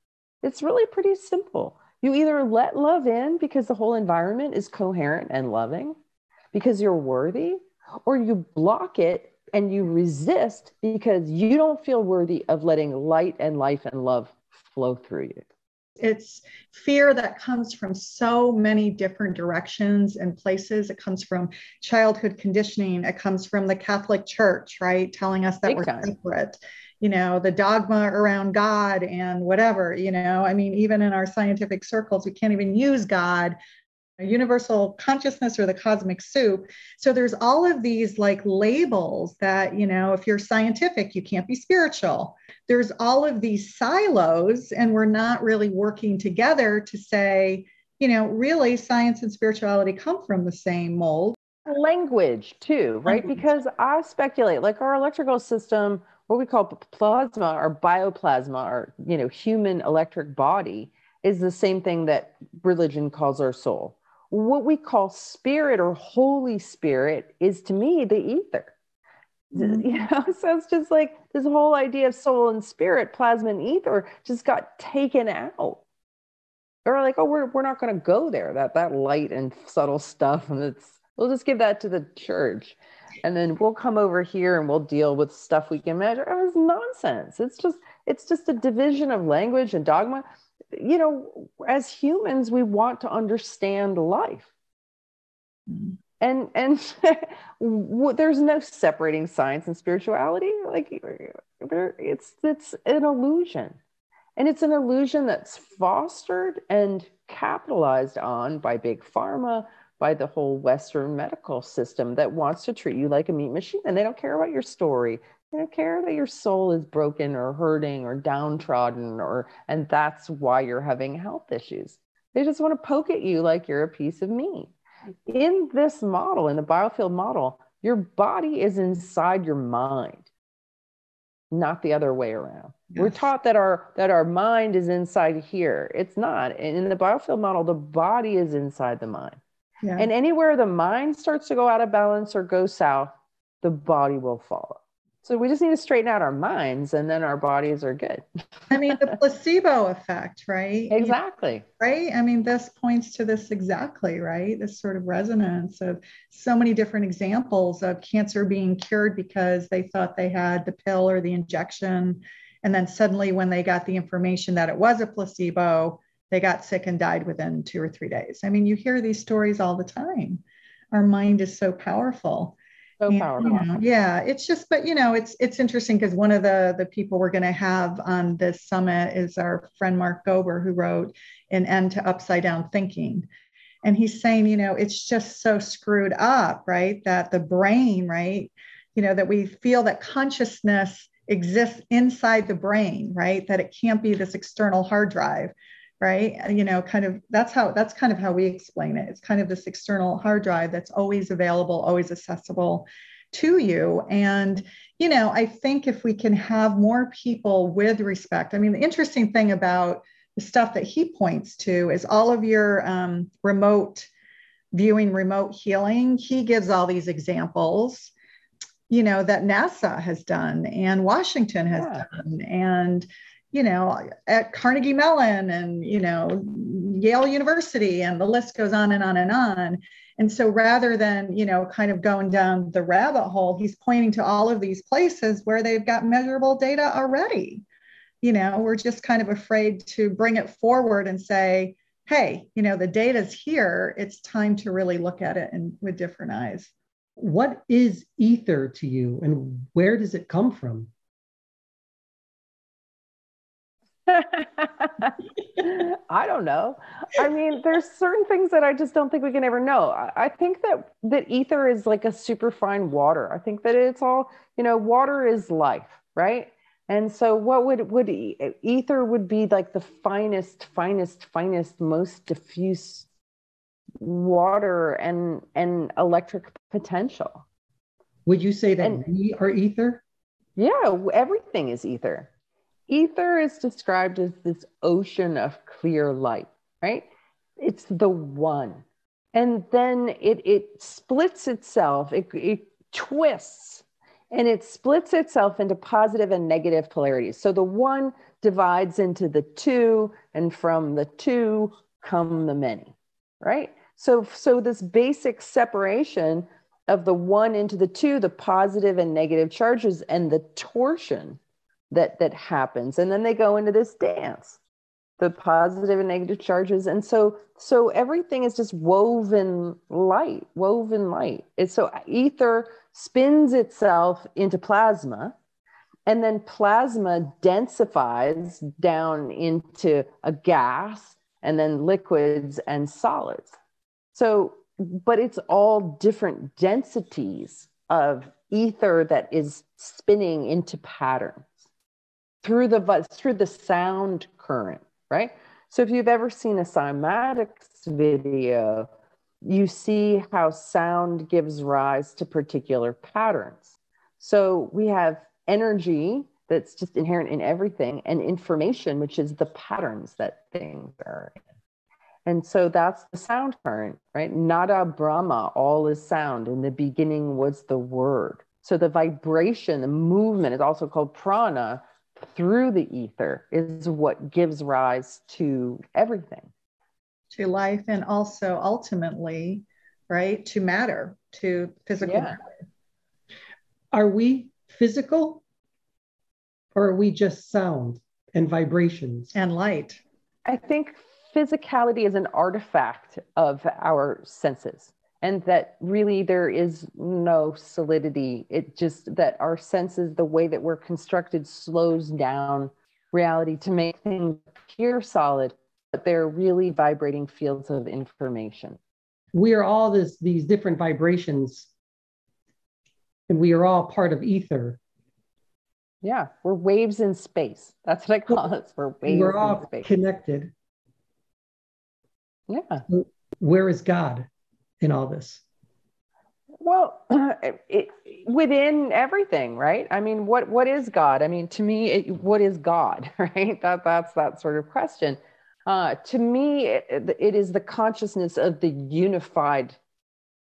It's really pretty simple. You either let love in because the whole environment is coherent and loving, because you're worthy, or you block it and you resist because you don't feel worthy of letting light and life and love flow through you. It's fear that comes from so many different directions and places. It comes from childhood conditioning. It comes from the Catholic Church, right? Telling us that Big we're time. separate, the dogma around God and whatever, even in our scientific circles, we can't even use God, universal consciousness, or the cosmic soup. So there's all of these like labels that, if you're scientific, you can't be spiritual. There's all of these silos, and we're not really working together to say, really science and spirituality come from the same mold. Language too, right? Language. Because I speculate, like our electrical system, what we call plasma or bioplasma, or human electric body, is the same thing that religion calls our soul. What we call spirit or Holy Spirit is, to me, the ether. So it's just like this whole idea of soul and spirit, plasma and ether, just got taken out. Or like, oh, we're not going to go there. That light and subtle stuff, and we'll just give that to the church, and then we'll come over here and we'll deal with stuff we can measure. It was nonsense. It's just a division of language and dogma. As humans, we want to understand life. And there's no separating science and spirituality. Like, it's an illusion. And it's an illusion that's fostered and capitalized on by big pharma, by the whole Western medical system that wants to treat you like a meat machine. And they don't care about your story. They don't care that your soul is broken or hurting or downtrodden, and that's why you're having health issues. They just want to poke at you like you're a piece of meat. In this model, in the Biofield model, your body is inside your mind, not the other way around. Yes. We're taught that our mind is inside here. It's not. In the Biofield model, the body is inside the mind. Yeah. And anywhere the mind starts to go out of balance or go south, the body will follow. So we just need to straighten out our minds, and then our bodies are good. I mean, the placebo effect, right? Exactly. Right? I mean, this points to this exactly, right? This sort of resonance of so many different examples of cancer being cured because they thought they had the pill or the injection. And then suddenly when they got the information that it was a placebo, they got sick and died within 2 or 3 days. I mean, you hear these stories all the time. Our mind is so powerful. So powerful. Yeah, it's just, but it's interesting because one of the people we're going to have on this summit is our friend Mark Gober, who wrote An End to Upside Down Thinking. And he's saying, it's just so screwed up, right? That the brain, right? That we feel that consciousness exists inside the brain, right? That it can't be this external hard drive, right? That's kind of how we explain it. It's kind of this external hard drive that's always available, always accessible to you. And, I think if we can have more people with respect, I mean, the interesting thing about the stuff that he points to is all of your remote viewing, remote healing. He gives all these examples, that NASA has done and Washington has done, and at Carnegie Mellon and, Yale University, and the list goes on and on and on. And so rather than, kind of going down the rabbit hole, he's pointing to all of these places where they've got measurable data already. We're just kind of afraid to bring it forward and say, hey, the data's here. It's time to really look at it with different eyes. What is ether to you, and where does it come from? I don't know. I mean, there's certain things that I just don't think we can ever know. I think that ether is like a super fine water. I think that it's all, water is life, right? And so what would ether would be like the finest, most diffuse water and electric potential. Would you say that we are ether? Yeah, everything is ether. Ether is described as this ocean of clear light, right? It's the one. And then it splits itself, it twists, and it splits itself into positive and negative polarities. So the one divides into the two, and from the two come the many, right? So this basic separation of the one into the two, the positive and negative charges, and the torsion that happens. And then they go into this dance, the positive and negative charges. And so everything is just woven light. It's so ether spins itself into plasma, and then plasma densifies down into a gas, and then liquids and solids. So, but it's all different densities of ether that is spinning into patterns through the sound current, right? So if you've ever seen a cymatics video, you see how sound gives rise to particular patterns. So we have energy that's just inherent in everything, and information, which is the patterns that things are in. And so that's the sound current, right? Nada Brahma, all is sound. In the beginning was the word. So the vibration, the movement is also called prana through the ether is what gives rise to everything. To life, and also ultimately, right, to matter, to physical matter. Are we physical, or are we just sound and vibrations? And light. I think physicality is an artifact of our senses, and that really there is no solidity. It just that our senses, the way that we're constructed, slows down reality to make things appear solid, but they're really vibrating fields of information. We are all these different vibrations, and we are all part of ether. Yeah, we're waves in space. That's what I call us. We're waves We're all in space. Connected. Yeah. Where is God in all this? Well, within everything, right? I mean, what is God? I mean, to me, what is God, right? That's that sort of question. To me, it is the consciousness of the unified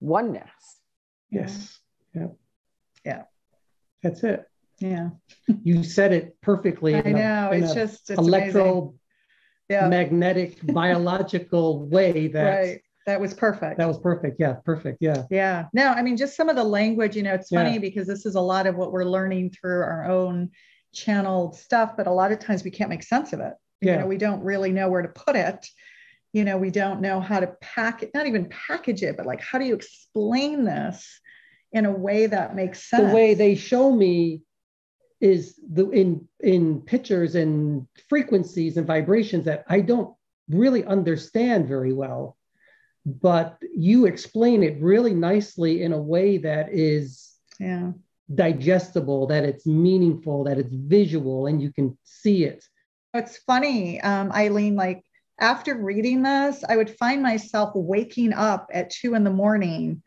oneness. Yes. Yeah. Yeah. That's it. Yeah. You said it perfectly. I know. It's electromagnetic, biological way. Right. That was perfect. That was perfect. Yeah. Perfect. Yeah. Yeah. No, I mean, just some of the language, it's funny because this is a lot of what we're learning through our own channeled stuff, but a lot of times we can't make sense of it. Yeah. We don't really know where to put it. We don't know how to not even package it, but like, how do you explain this in a way that makes sense? The way they show me is in pictures and frequencies and vibrations that I don't really understand very well, but you explain it really nicely in a way that is digestible, that it's meaningful, that it's visual, and you can see it. It's funny, Eileen, like after reading this, I would find myself waking up at 2 a.m.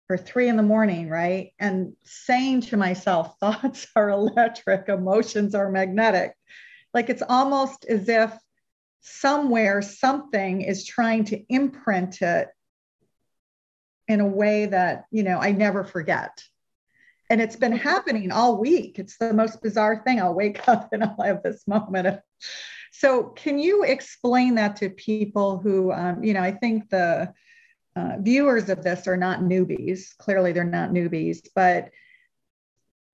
or 3 a.m, right? And saying to myself, thoughts are electric, emotions are magnetic. Like it's almost as if somewhere something is trying to imprint it in a way that, I never forget. And it's been happening all week. It's the most bizarre thing. I'll wake up and I'll have this moment. So can you explain that to people who, I think the viewers of this are not newbies. Clearly, they're not newbies, but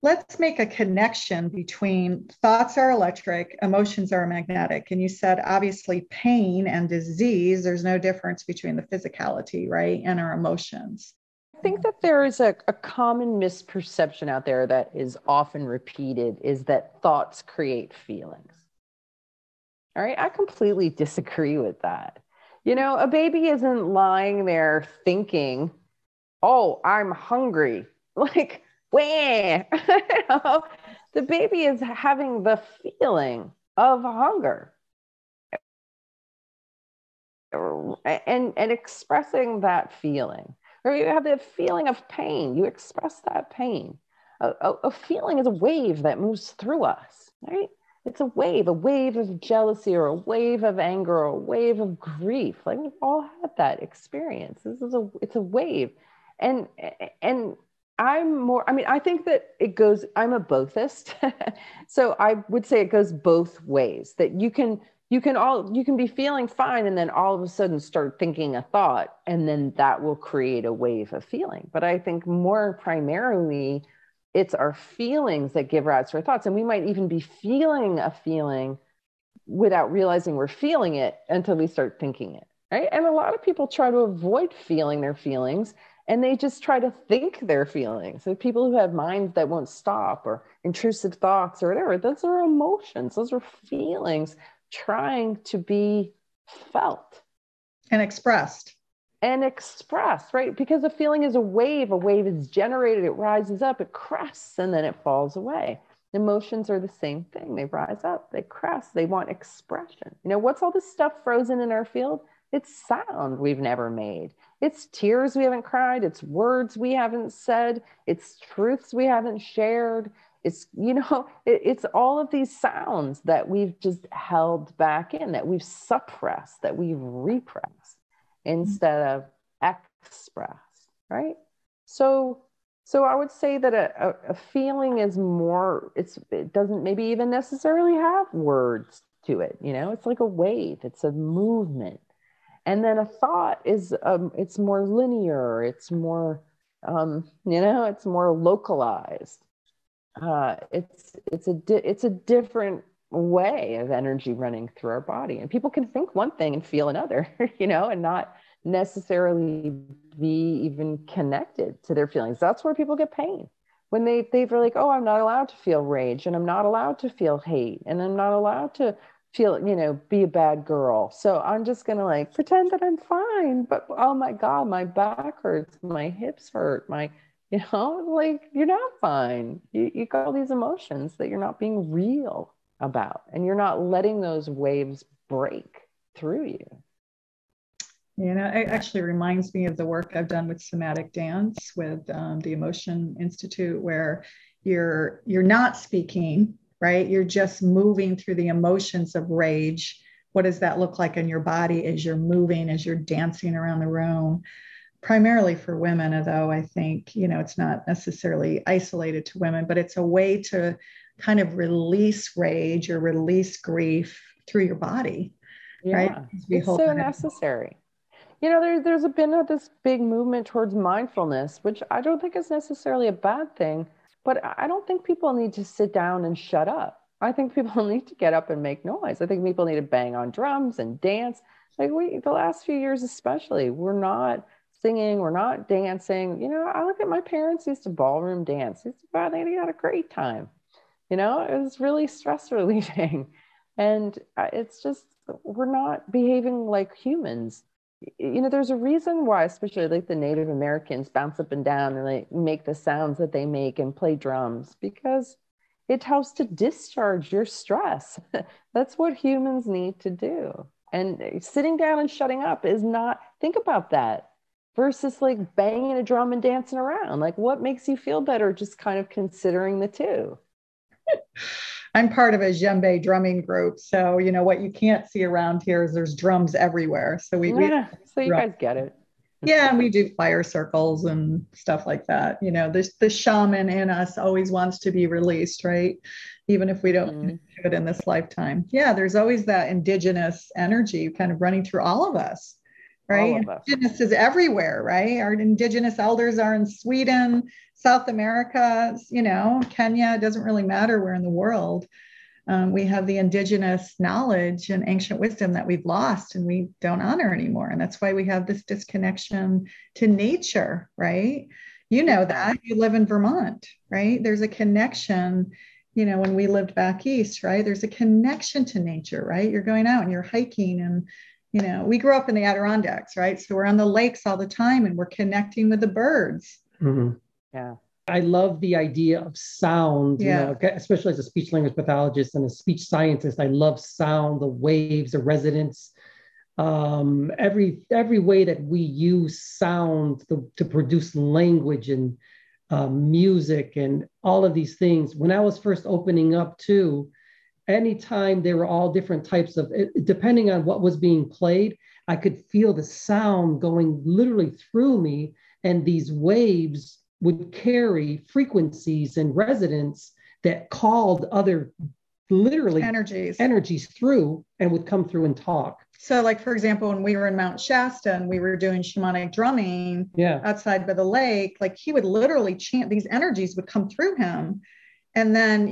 let's make a connection between thoughts are electric, emotions are magnetic. And you said, obviously, pain and disease, there's no difference between the physicality, right, and our emotions. I think that there is a common misperception out there that is often repeated is that thoughts create feelings. All right, I completely disagree with that. A baby isn't lying there thinking, oh, I'm hungry. Like, wah. The baby is having the feeling of hunger and expressing that feeling. Or you have the feeling of pain. You express that pain. A feeling is a wave that moves through us, right? It's a wave of jealousy or a wave of anger or a wave of grief. Like we've all had that experience. It's a wave. And I think that it goes, I'm a bothist. So I would say it goes both ways, that you can be feeling fine and then all of a sudden start thinking a thought, and then that will create a wave of feeling. But I think more primarily, it's our feelings that give rise to our thoughts. And we might even be feeling a feeling without realizing we're feeling it until we start thinking it, right? And a lot of people try to avoid feeling their feelings, and they just try to think their feelings. So people who have minds that won't stop, or intrusive thoughts or whatever, those are emotions. Those are feelings trying to be felt. And expressed. Right? Because a feeling is a wave. A wave is generated, it rises up, it crests, and then it falls away. Emotions are the same thing. They rise up, they crest, they want expression. What's all this stuff frozen in our field? It's sound we've never made. It's tears we haven't cried. It's words we haven't said. It's truths we haven't shared. It's, it's all of these sounds that we've just held back in, that we've suppressed, that we've repressed instead of expressed, right? So I would say that a feeling is more, it doesn't maybe even necessarily have words to it. It's like a wave, it's a movement. And then a thought is, it's more linear, it's more, it's more localized. It's a different way of energy running through our body. And people can think one thing and feel another, and not necessarily be even connected to their feelings. That's where people get pain. When they're like, oh, I'm not allowed to feel rage, and I'm not allowed to feel hate, and I'm not allowed to feel, be a bad girl. So I'm just going to pretend that I'm fine. But oh my God, my back hurts, my hips hurt, you're not fine. You got all these emotions that you're not being real about, and you're not letting those waves break through you. It actually reminds me of the work I've done with somatic dance with the Emotion Institute, where you're not speaking, right? You're just moving through the emotions of rage. What does that look like in your body as you're moving, as you're dancing around the room? Primarily for women, although I think, it's not necessarily isolated to women, but it's a way to kind of release rage or release grief through your body, right? It's so necessary. There's been this big movement towards mindfulness, which I don't think is necessarily a bad thing, but I don't think people need to sit down and shut up. I think people need to get up and make noise. I think people need to bang on drums and dance. The last few years especially, we're not singing, we're not dancing. I look at my parents used to ballroom dance. They had a great time. It was really stress relieving. And it's just, we're not behaving like humans. There's a reason why, especially the Native Americans bounce up and down and make the sounds that they make and play drums, because it helps to discharge your stress. That's what humans need to do. And sitting down and shutting up is not, think about that, versus banging a drum and dancing around. What makes you feel better, just kind of considering the two? I'm part of a djembe drumming group. So, what you can't see around here is there's drums everywhere. So so you guys get it. Yeah. And we do fire circles and stuff like that. The shaman in us always wants to be released, right? Even if we don't do it in this lifetime. Yeah. There's always that indigenous energy kind of running through all of us, right? All of us. Indigenous is everywhere, right? Our indigenous elders are in Sweden, South America, Kenya. It doesn't really matter where in the world. We have the indigenous knowledge and ancient wisdom that we've lost and we don't honor anymore. And that's why we have this disconnection to nature, right? That you live in Vermont, right? There's a connection, when we lived back east, right? There's a connection to nature, right? You're going out and you're hiking and, we grew up in the Adirondacks, right? So we're on the lakes all the time and we're connecting with the birds. Mm-hmm. Yeah. I love the idea of sound, especially as a speech language pathologist and a speech scientist. I love sound, the waves, the resonance, every way that we use sound to produce language and music and all of these things. When I was first opening up too, anytime there were all different types of, depending on what was being played, I could feel the sound going literally through me, and these waves would carry frequencies and resonance that called other literally energies through and would come through and talk. So for example, when we were in Mount Shasta and we were doing shamanic drumming outside by the lake, he would literally chant, these energies would come through him. And then,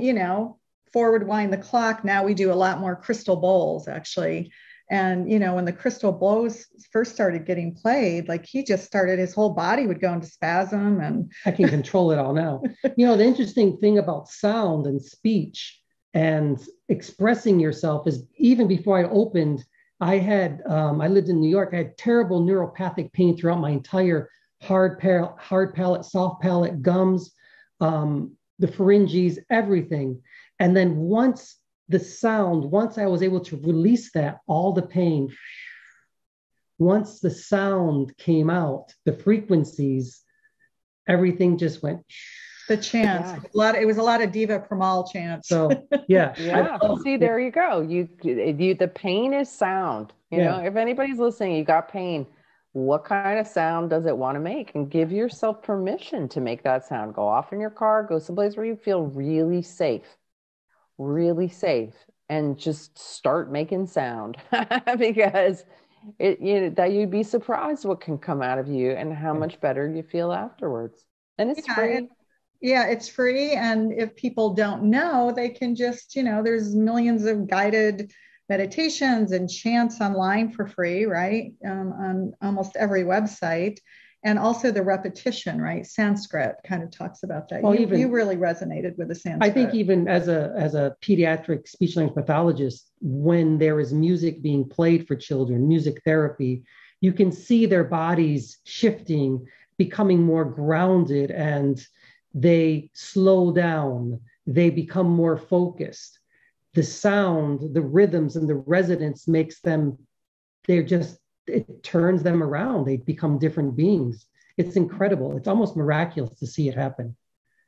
forward wind the clock. Now we do a lot more crystal bowls actually. And, when the crystal bowls first started getting played, he just started, his whole body would go into spasm and I can control it all now. The interesting thing about sound and speech and expressing yourself is, even before I opened, I lived in New York. I had terrible neuropathic pain throughout my entire hard palate, soft palate, gums, the pharynges, everything. And then once I was able to release that, all the pain once the sound came out, the frequencies, everything just went. The chants, it was a lot of Diva Pramal chants. So yeah. See, there you go. You the pain is sound. You know, if anybody's listening, you got pain. What kind of sound does it want to make? And give yourself permission to make that sound. Go off in your car, go someplace where you feel really safe, and just start making sound because that you'd be surprised what can come out of you and how much better you feel afterwards. And it's free. It's free. And if people don't know, they can just, there's millions of guided meditations and chants online for free, right? On almost every website. And also the repetition, right? Sanskrit kind of talks about that. Well, you really resonated with the Sanskrit. I think even as a pediatric speech language pathologist, when there is music being played for children, music therapy, you can see their bodies shifting, becoming more grounded, and they slow down, they become more focused. The sound, the rhythms, and the resonance makes them, it turns them around. They become different beings. It's incredible. It's almost miraculous to see it happen.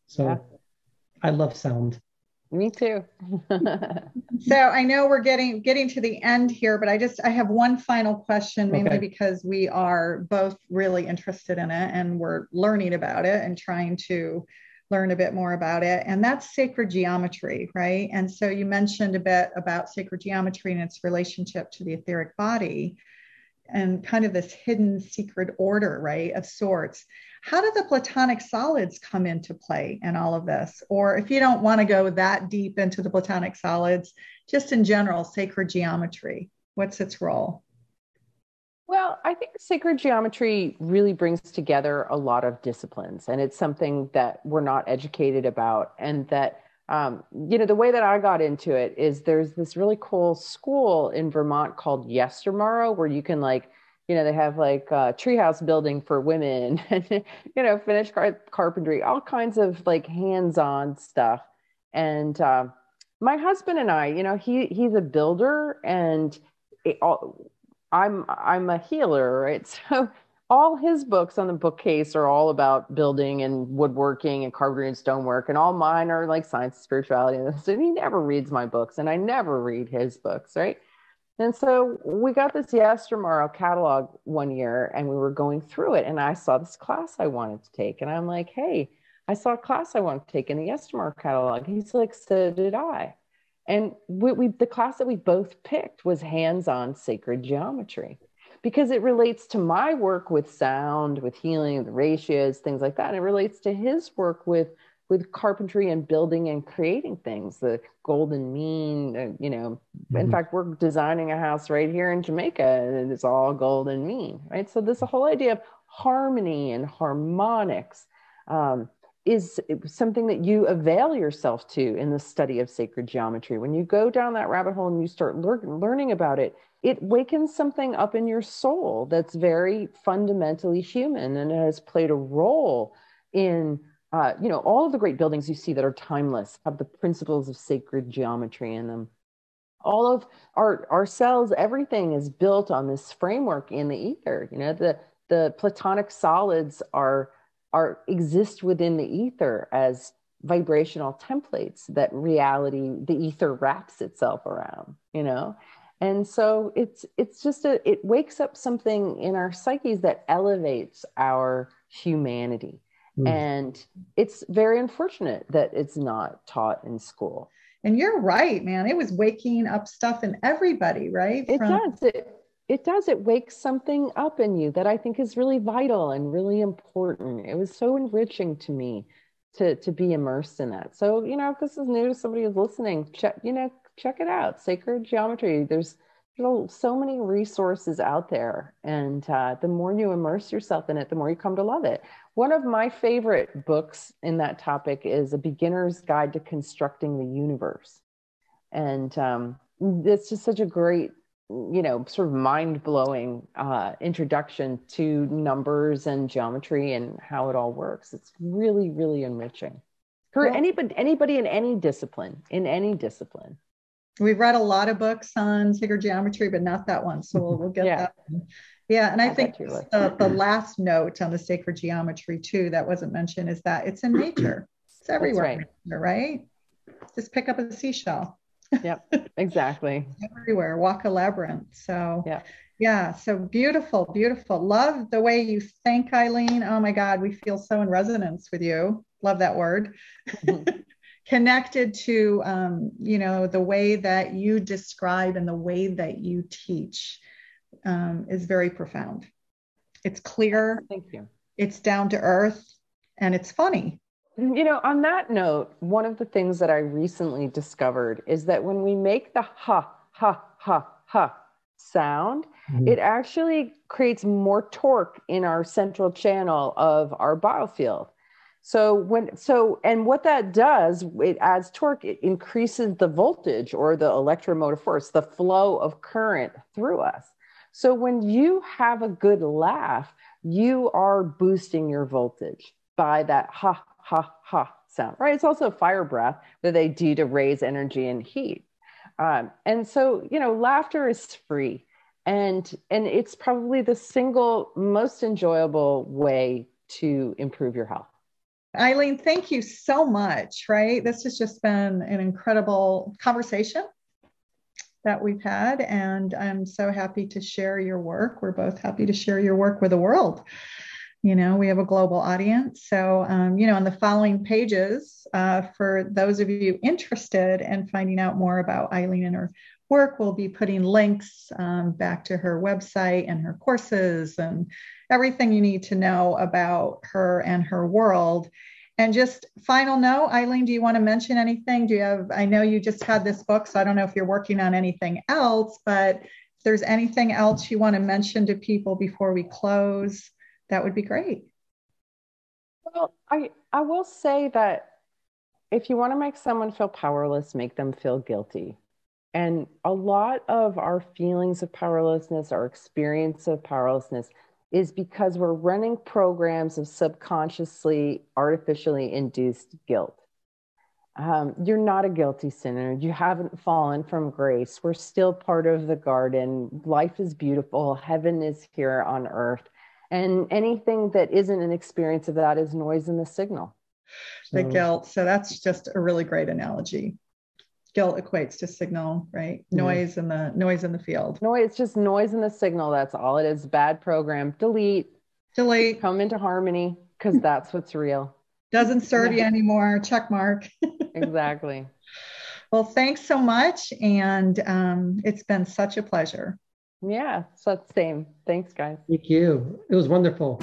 So I love sound. Me too. So I know we're getting to the end here, but I have one final question, mainly because we are both really interested in it and we're learning about it and trying to learn a bit more about it. And that's sacred geometry, right? And so you mentioned a bit about sacred geometry and its relationship to the etheric body and kind of this hidden secret order, right, of sorts. How do the platonic solids come into play in all of this? Or if you don't want to go that deep into the platonic solids, just in general, sacred geometry, what's its role? Well, I think sacred geometry really brings together a lot of disciplines, and it's something that we're not educated about. And that, the way that I got into it is there's this really cool school in Vermont called Yestermorrow, where you can they have a treehouse building for women and, finished carpentry, all kinds of hands-on stuff. And my husband and I, he's a builder and I'm a healer, right? So all his books on the bookcase are all about building and woodworking and carpentry and stonework, and all mine are science and spirituality. And so he never reads my books, and I never read his books, right? And so we got this Yestermorrow catalog one year, and we were going through it, and I saw this class I wanted to take, and I'm like, hey, I saw a class I want to take in the Yestermorrow catalog. He's like, so did I. And the class that we both picked was hands-on sacred geometry, because it relates to my work with sound, with healing, the ratios, things like that. And it relates to his work with carpentry and building and creating things, the golden mean, in fact, we're designing a house right here in Jamaica and it's all golden mean, right? So this whole idea of harmony and harmonics, is something that you avail yourself to in the study of sacred geometry. When you go down that rabbit hole and you start learning about it, it wakens something up in your soul that's very fundamentally human, and it has played a role in, all of the great buildings you see that are timeless have the principles of sacred geometry in them. All of our cells, everything is built on this framework in the ether. The platonic solids exist within the ether as vibrational templates that reality, the ether, wraps itself around, And so it's just it wakes up something in our psyches that elevates our humanity. And it's very unfortunate that it's not taught in school. And you're right, man. It was waking up stuff in everybody, right? It does. It wakes something up in you that I think is really vital and really important. It was so enriching to me to be immersed in that. So, if this is new to somebody who's listening, check it out. Sacred geometry. There's so many resources out there. And the more you immerse yourself in it, the more you come to love it. One of my favorite books in that topic is A Beginner's Guide to Constructing the Universe. And it's just such a great, sort of mind-blowing introduction to numbers and geometry and how it all works. It's really, really enriching for anybody in any discipline, We've read a lot of books on sacred geometry, but not that one. So we'll get that one. Yeah. And I Add think that to your list. the last note on the sacred geometry too, that wasn't mentioned, is that it's in nature. It's everywhere, right. in nature, right? Just pick up a seashell. Yep, exactly. Everywhere, walk a labyrinth. So Yeah. yeah, so beautiful, beautiful. Love the way you think, Eileen. Oh my God, we feel so in resonance with you. Love that word. Mm-hmm. Connected to, the way that you describe and the way that you teach is very profound. It's clear, Thank you. it's down to earth, and it's funny. On that note, one of the things that I recently discovered is that when we make the ha, ha, ha, ha sound, it actually creates more torque in our central channel of our biofield. And what that does, it adds torque, it increases the voltage or the electromotive force, the flow of current through us. So when you have a good laugh, you are boosting your voltage by that ha, ha, ha sound, right? It's also fire breath that they do to raise energy and heat. And so, laughter is free, and it's probably the single most enjoyable way to improve your health. Eileen, thank you so much, right? This has just been an incredible conversation that we've had, and I'm so happy to share your work. We're both happy to share your work with the world. We have a global audience. So, on the following pages, for those of you interested in finding out more about Eileen and her work, we'll be putting links back to her website and her courses and everything you need to know about her and her world. And just final note, Eileen, do you want to mention anything? I know you just had this book, so I don't know if you're working on anything else, but if there's anything else you want to mention to people before we close, that would be great. Well, I will say that if you want to make someone feel powerless, make them feel guilty. And a lot of our feelings of powerlessness, our experience of powerlessness, is because we're running programs of subconsciously, artificially induced guilt. You're not a guilty sinner. You haven't fallen from grace. We're still part of the garden. Life is beautiful. Heaven is here on earth. And anything that isn't an experience of that is noise in the signal. The guilt. So that's just a really great analogy. Guilt equates to signal, right? Noise in the field. No, it's just noise in the signal. That's all it is. Bad program. Delete. Come into harmony, because that's what's real. Doesn't serve you anymore. Check mark. Exactly. Well, thanks so much. And it's been such a pleasure. Yeah, so same. Thanks, guys. Thank you. It was wonderful.